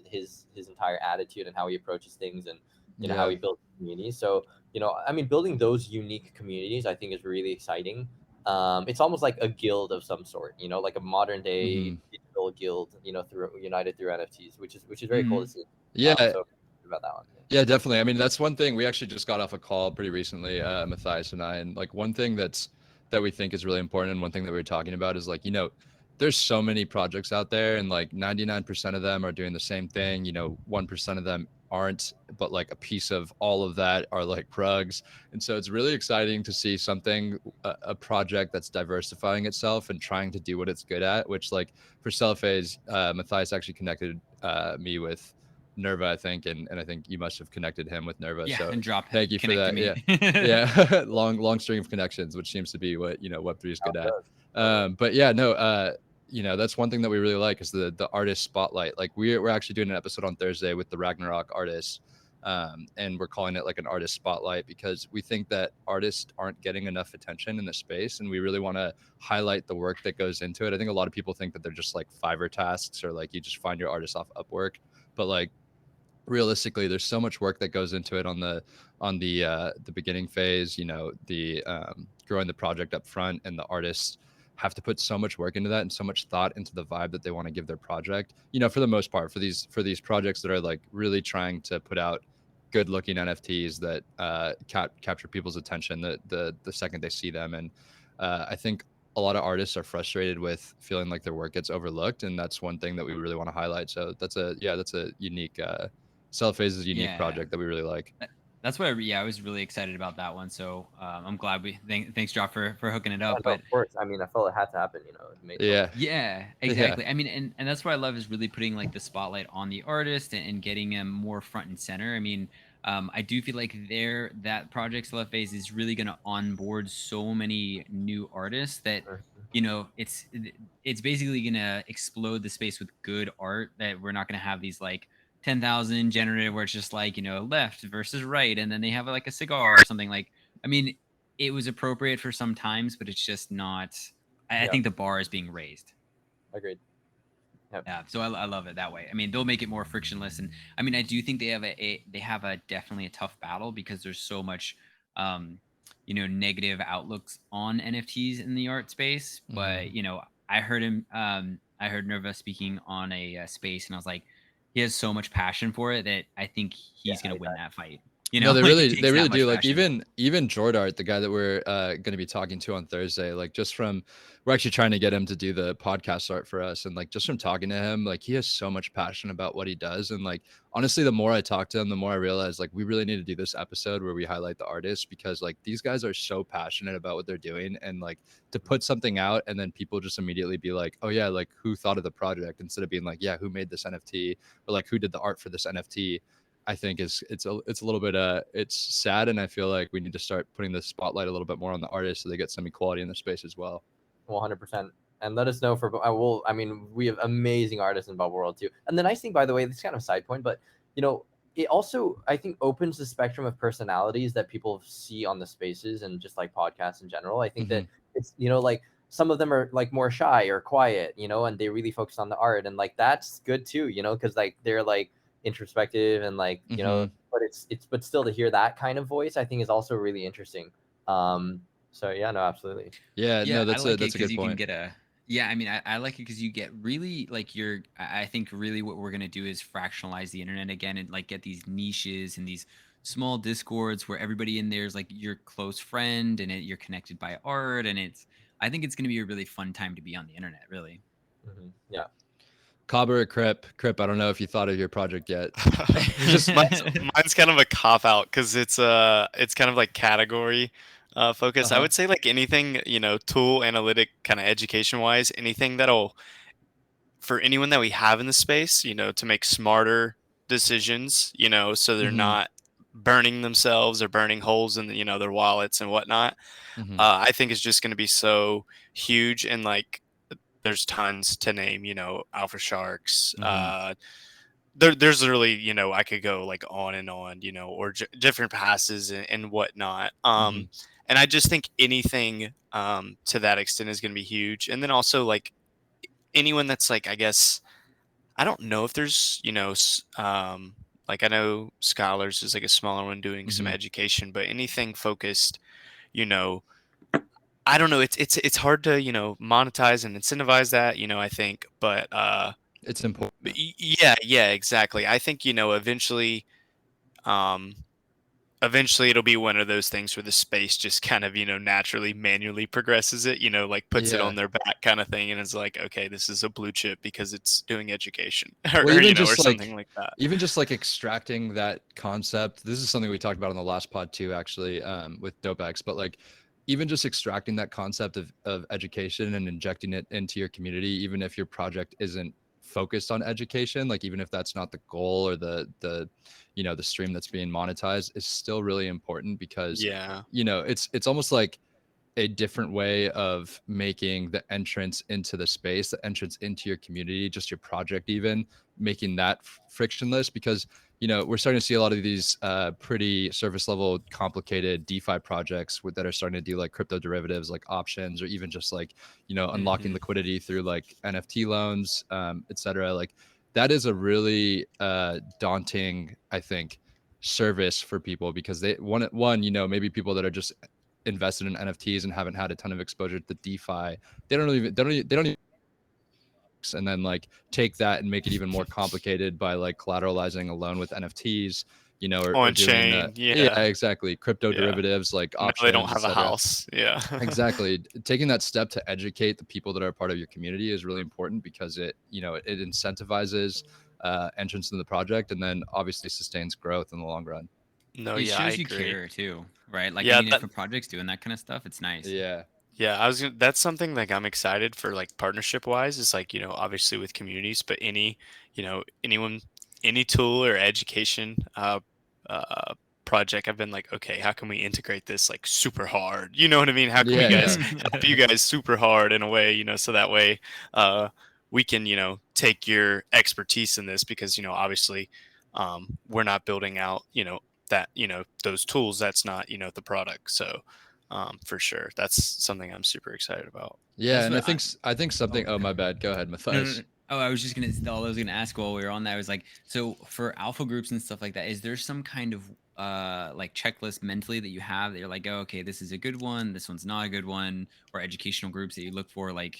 his entire attitude and how he approaches things, and how he builds communities. So I mean, building those unique communities, I think, is really exciting. It's almost like a guild of some sort, like a modern day digital guild, through united through NFTs, which is very cool to see. Yeah. So about that one. Yeah, definitely. I mean, that's one thing. We actually just got off a call pretty recently, Matthias and I, and like one thing that we think is really important, and one thing that we were talking about is like, there's so many projects out there, and like 99% of them are doing the same thing. 1% of them aren't, but like a piece of all of that are like prugs. And so it's really exciting to see something, a project that's diversifying itself and trying to do what it's good at, which like for Cellophase, Matthias actually connected me with Nerva, I think, and I think you must have connected him with Nerva. Yeah, So and drop. thank you for that. Me. Yeah. long string of connections, which seems to be what Web3 is good at. But yeah, no, that's one thing that we really like is the artist spotlight. Like we're actually doing an episode on Thursday with the Ragnarok artists, and we're calling it like an artist spotlight because we think that artists aren't getting enough attention in the space, and we really want to highlight the work that goes into it. I think a lot of people think that they're just like Fiverr tasks, or like you just find your artist off Upwork, but like realistically there's so much work that goes into it on the beginning phase, the growing the project up front, and the artists have to put so much work into that and so much thought into the vibe that they want to give their project, for the most part, for these projects that are like really trying to put out good looking NFTs that capture people's attention the second they see them. And I think a lot of artists are frustrated with feeling like their work gets overlooked, and that's one thing that we really want to highlight. So that's a unique Cellophase is a unique project that we really like. That's why I was really excited about that one. So I'm glad thanks Josh for hooking it up. Yeah, but of course, I mean, I felt it had to happen, Yeah, exactly. I mean, and that's what I love is really putting like the spotlight on the artist and getting them more front and center. I mean, I do feel like that project Cellophase is really going to onboard so many new artists that it's basically going to explode the space with good art, that we're not going to have these like 10,000 generative where it's just like left versus right, and then they have like a cigar or something. Like, I mean, it was appropriate for some times, but it's just not. I think the bar is being raised. Agreed. Yep. Yeah, so I love it that way. I mean, they'll make it more frictionless, and I mean, I do think they have a definitely a tough battle because there's so much, negative outlooks on NFTs in the art space. But I heard I heard Nerva speaking on a space, and I was like, he has so much passion for it that I think he's gonna win that fight. No, they like, really do. Like passion. even Jordart, the guy that we're going to be talking to on Thursday, like we're actually trying to get him to do the podcast art for us, and like just from talking to him, like he has so much passion about what he does, and like honestly, the more I talk to him, the more I realize like we really need to do this episode where we highlight the artists, because like these guys are so passionate about what they're doing, and like to put something out and then people just immediately be like, oh yeah, like who thought of the project, instead of being like, yeah, who made this NFT, or like who did the art for this NFT. I think it's a little bit it's sad, and I feel like we need to start putting the spotlight a little bit more on the artists so they get some equality in the space as well. 100%. And let us know for I mean, we have amazing artists in Bubble World too. And the nice thing, by the way, this is kind of a side point, but you know, it also, I think, opens the spectrum of personalities that people see on the spaces and just like podcasts in general. I think that it's, you know, like some of them are like more shy or quiet, you know, and they really focus on the art, and like that's good too, you know, because like they're like introspective and like, you know, but but still to hear that kind of voice, I think is also really interesting. So yeah, no, absolutely. Yeah, Yeah, no, I that's like it a because good you can point. get a. Yeah, I mean, I like it because you get really like I think really what we're gonna do is fractionalize the internet again and like get these niches and these small discords where everybody in there is like your close friend and you're connected by art, and I think it's gonna be a really fun time to be on the internet. Really. Yeah. Cobber or Crip? Crip, I don't know if you thought of your project yet. Just mine's kind of a cop out because it's kind of like category focus. I would say like anything, you know, tool analytic kind of education wise, anything that'll, for anyone that we have in the space, you know, to make smarter decisions, you know, so they're not burning themselves or burning holes in you know, their wallets and whatnot. I think it's just going to be so huge, and like there's tons to name, you know, Alpha Sharks. There's literally, you know, I could go like on and on, you know, or different passes and whatnot. And I just think anything to that extent is going to be huge. And then also like anyone that's like, I guess, I don't know if there's, you know, like I know Scholars is like a smaller one doing some education, but anything focused, you know, I don't know. It's hard to, you know, monetize and incentivize that, you know, I think, but It's important. yeah, exactly. I think, you know, um eventually it'll be one of those things where the space just kind of, you know, naturally manually progresses it, you know, like puts it Yeah. on their back kind of thing, and it's like, okay, this is a blue chip because it's doing education Well, or even you know, or just something like like that. even just like extracting that concept. This is something we talked about on the last pod too, actually, with DopeX. But like even just extracting that concept of education and injecting it into your community, even if your project isn't focused on education, like even if that's not the goal or the you know, the stream that's being monetized, is still really important because Yeah. you know, it's almost like a different way of making the entrance into the space, the entrance into your community, just your project, even making that frictionless. Because you know, we're starting to see a lot of these pretty surface level complicated DeFi projects that are starting to do like crypto derivatives like options, or even just like, you know, unlocking liquidity through like NFT loans, etc. Like that is a really daunting, I think, service for people, because they one, you know, maybe people that are just invested in NFTs and haven't had a ton of exposure to DeFi, they don't even, and then like take that and make it even more complicated by like collateralizing a loan with NFTs, you know, or On doing chain. yeah, Yeah. exactly, crypto Yeah. derivatives like No, they don't options, have a etc. house. Yeah. Exactly. Taking that step to educate the people that are part of your community is really important, because it, you know, it incentivizes entrance into the project, and then obviously sustains growth in the long run. No, It yeah, I shows you agree. care too, right? Like, I Yeah, mean, that if a project's doing that kind of stuff, it's nice. Yeah. Yeah, that's something like I'm excited for, like partnership wise, is like, you know, obviously with communities, but any, you know, anyone, any tool or education uh project, I've been like, okay, how can we integrate this like super hard? You know what I mean? How can we Yeah, guys yeah. help you guys super hard in a way, you know, so that way uh we can, you know, take your expertise in this, because, you know, obviously we're not building out, you know, that, you know, those tools, that's not, you know, the product. So for sure. That's something I'm super excited about. Yeah, That's and what I think Oh, something. go Oh, my ahead. bad. Go ahead, No, no, Matthias. no. Oh, I was just gonna. All I was gonna ask while we were on that was like, so for alpha groups and stuff like that, is there some kind of like checklist mentally that you have that you're like, oh, okay, this is a good one, this one's not a good one, or educational groups that you look for, like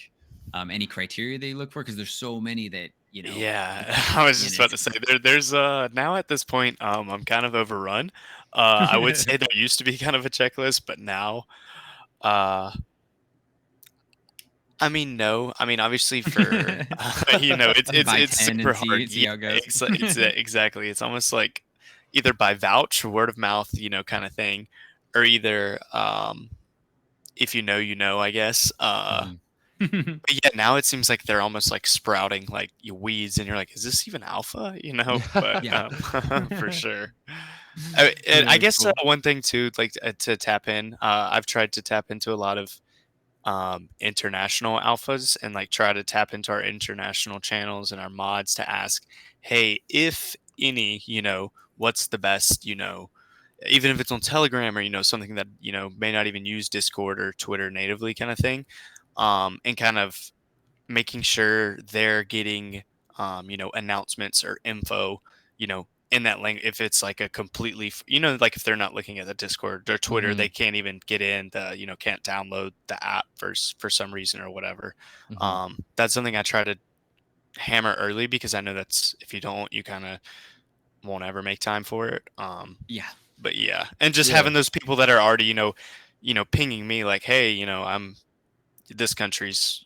any criteria that you look for? Because there's so many that you Yeah, can I was be in just it. about to say there's now at this point I'm kind of overrun. I would say there used to be kind of a checklist, but now uh I mean, no. I mean, obviously for you know, Just buy it's 10 super and hard. see Yeah, how it goes. exactly. It's almost like either by vouch or word of mouth, you know, kind of thing, or either if you know, you know, I guess. But yeah, now it seems like they're almost like sprouting like weeds, and you're like, is this even alpha? You know, but Yeah. for sure. And I Really guess cool. one thing too, like to tap in, I've tried to tap into a lot of international alphas and like try to tap into our international channels and our mods to ask, hey, if any, what's the best, even if it's on Telegram or, something that, may not even use Discord or Twitter natively kind of thing. And kind of making sure they're getting, announcements or info, in that language. If it's like a completely, like if they're not looking at the Discord or Twitter, they can't even get in can't download the app for some reason or whatever. That's something I try to hammer early because I know that's, if you don't, you kind of won't ever make time for it. Yeah. But yeah, and just having those people that are already, pinging me like, hey, I'm this country's,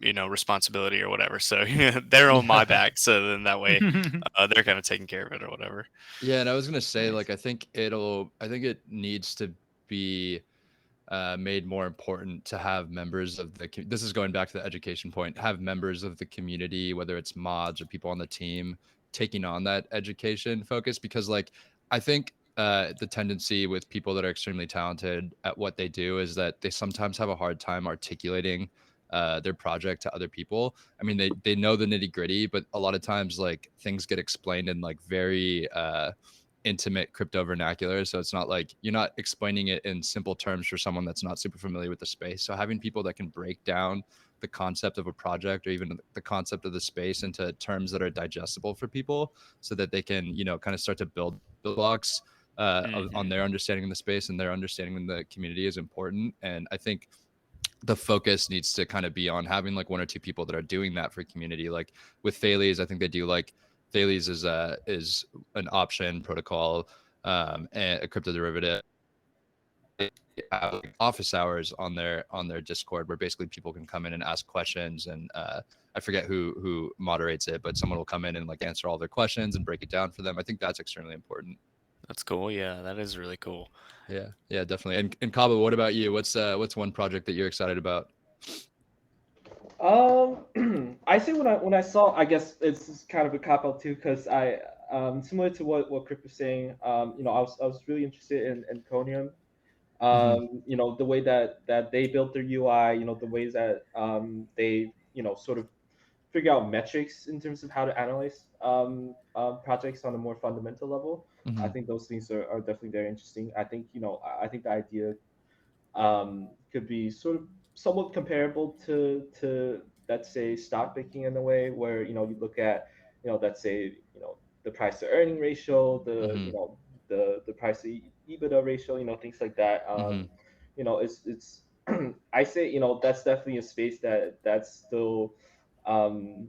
responsibility or whatever. So they're on my back. So then that way they're kind of taking care of it or whatever. Yeah, and I was gonna say, Nice. like, I think it needs to be made more important to have members of the. This is going back to the education point. Have members of the community, whether it's mods or people on the team, taking on that education focus, because, like, I think the tendency with people that are extremely talented at what they do is that they sometimes have a hard time articulating their project to other people. I mean, they know the nitty gritty, but a lot of times, like, things get explained in like very intimate crypto vernacular. So it's not like you're not explaining it in simple terms for someone that's not super familiar with the space. So having people that can break down the concept of a project or even the concept of the space into terms that are digestible for people so that they can, kind of start to build blocks on their understanding of the space and their understanding in the community is important. And I think the focus needs to kind of be on having like one or two people that are doing that for community. Like with Thales, I think they do like Thales is an option protocol and a crypto derivative. Office hours on their Discord where basically people can come in and ask questions, and I forget who moderates it, but someone will come in and like answer all their questions and break it down for them. I think that's extremely important. That's cool. Yeah, that is really cool. Yeah, definitely. And Kaba, what about you? What's one project that you're excited about? I say when I saw, I guess it's kind of a cop out too, because I similar to what Crip was saying, I was really interested in Conium. The way that they built their UI, the ways that they sort of figure out metrics in terms of how to analyze projects on a more fundamental level. I think those things are definitely very interesting. I think I think the idea could be sort of somewhat comparable to let's say stock picking in a way where you look at let's say the price to earning ratio, the price to EBITDA ratio, things like that. It's I say that's definitely a space that's still um,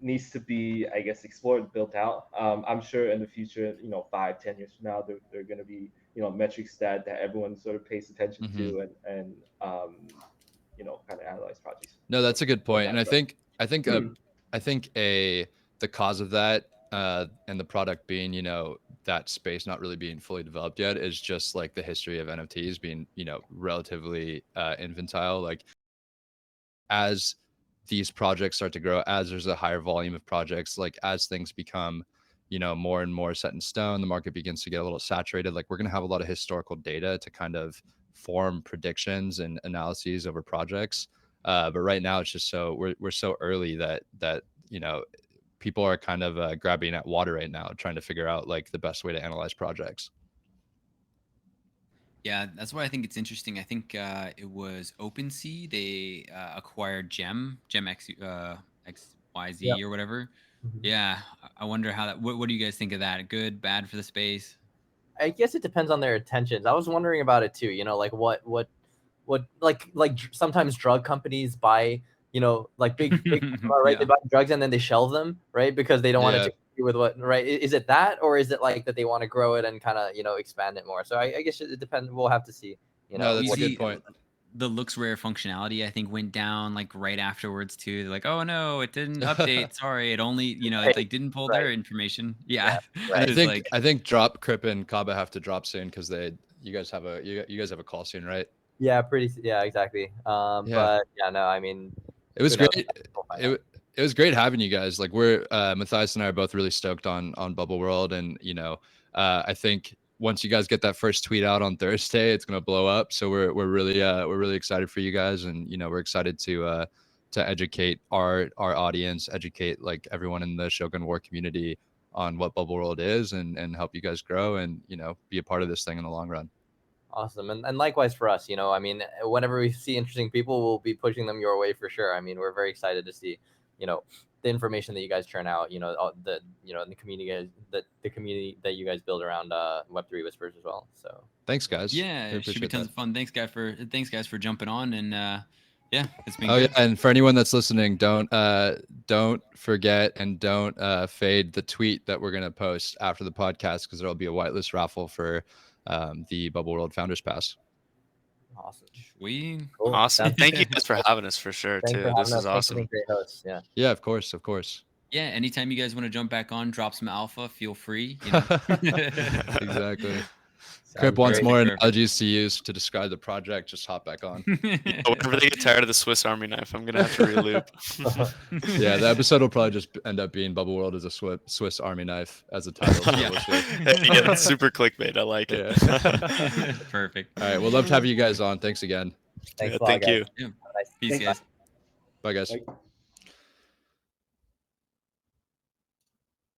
needs to be, I guess, explored, built out. I'm sure in the future, 5, 10 years from now, there are going to be metrics that everyone sort of pays attention to and kind of analyze projects. No, that's a good point. And I But think the cause of that and the product being, that space not really being fully developed yet is just like the history of NFTs being, relatively infantile. Like as these projects start to grow, as there's a higher volume of projects, like as things become, more and more set in stone, the market begins to get a little saturated. Like we're going to have a lot of historical data to kind of form predictions and analyses over projects. But right now it's just we're so early that people are kind of grabbing at water right now, trying to figure out like the best way to analyze projects. Yeah, that's why I think it's interesting. I think it was OpenSea. They acquired Gem X XYZ Yep. or whatever. Mhm. Yeah, I wonder how that. What do you guys think of that? Good, bad for the space? I guess it depends on their intentions. I was wondering about it too. Like what sometimes drug companies buy, like big right? Yeah. They buy drugs and then they shelve them, right? Because they don't want it Yeah. to compete with what, right? Is it that, or is it like that they want to grow it and kind of expand it more? So I guess it depends. We'll have to see. No, that's what a good see, point. the looks rare functionality I think went down like right afterwards too. They're like, oh no, it didn't update. Sorry, it only it like didn't pull their Right. information. Yeah, Yeah, And right. I it's think like I think Drop, Crip, and Kaba have to drop soon because you guys have a call soon, right? Yeah, yeah, exactly. Yeah. But yeah, no, I mean, It was who knows? great. We'll find out. It was great having you guys. Like we're Matthias and I are both really stoked on Bubble World, and I think once you guys get that first tweet out on Thursday, it's gonna blow up. So we're really excited for you guys, and we're excited to educate our audience, educate like everyone in the Shogun War community on what Bubble World is, and help you guys grow and be a part of this thing in the long run. Awesome. And likewise for us, I mean, whenever we see interesting people, we'll be pushing them your way for sure. I mean, we're very excited to see, the information that you guys churn out, all the, in the community, the community that you guys build around Web3 Whispers as well. So thanks, guys. Yeah, it should be tons of fun. Thanks guys for jumping on, and yeah, it's been good. Yeah, and for anyone that's listening, don't forget and don't fade the tweet that we're gonna post after the podcast, because there'll be a whitelist raffle for the Bubble World Founders Pass. Awesome. Cool. Awesome. Thank you guys for having us for sure too. This is awesome. Great hosts. Yeah. Yeah, of course. Yeah, anytime you guys want to jump back on, drop some alpha, feel free. Exactly. Crip wants more analogies to use to describe the project. Just hop back on. Whenever they get tired of the Swiss Army knife, I'm gonna have to reloop. Yeah, the episode will probably just end up being Bubble World as a Swiss Army knife as a title. Yeah, that's super clickbait. I like it. Yeah. Perfect. All right, we'll love to have you guys on. Thanks again. Thanks thank you. Yeah. Peace, guys. Bye, guys. Bye.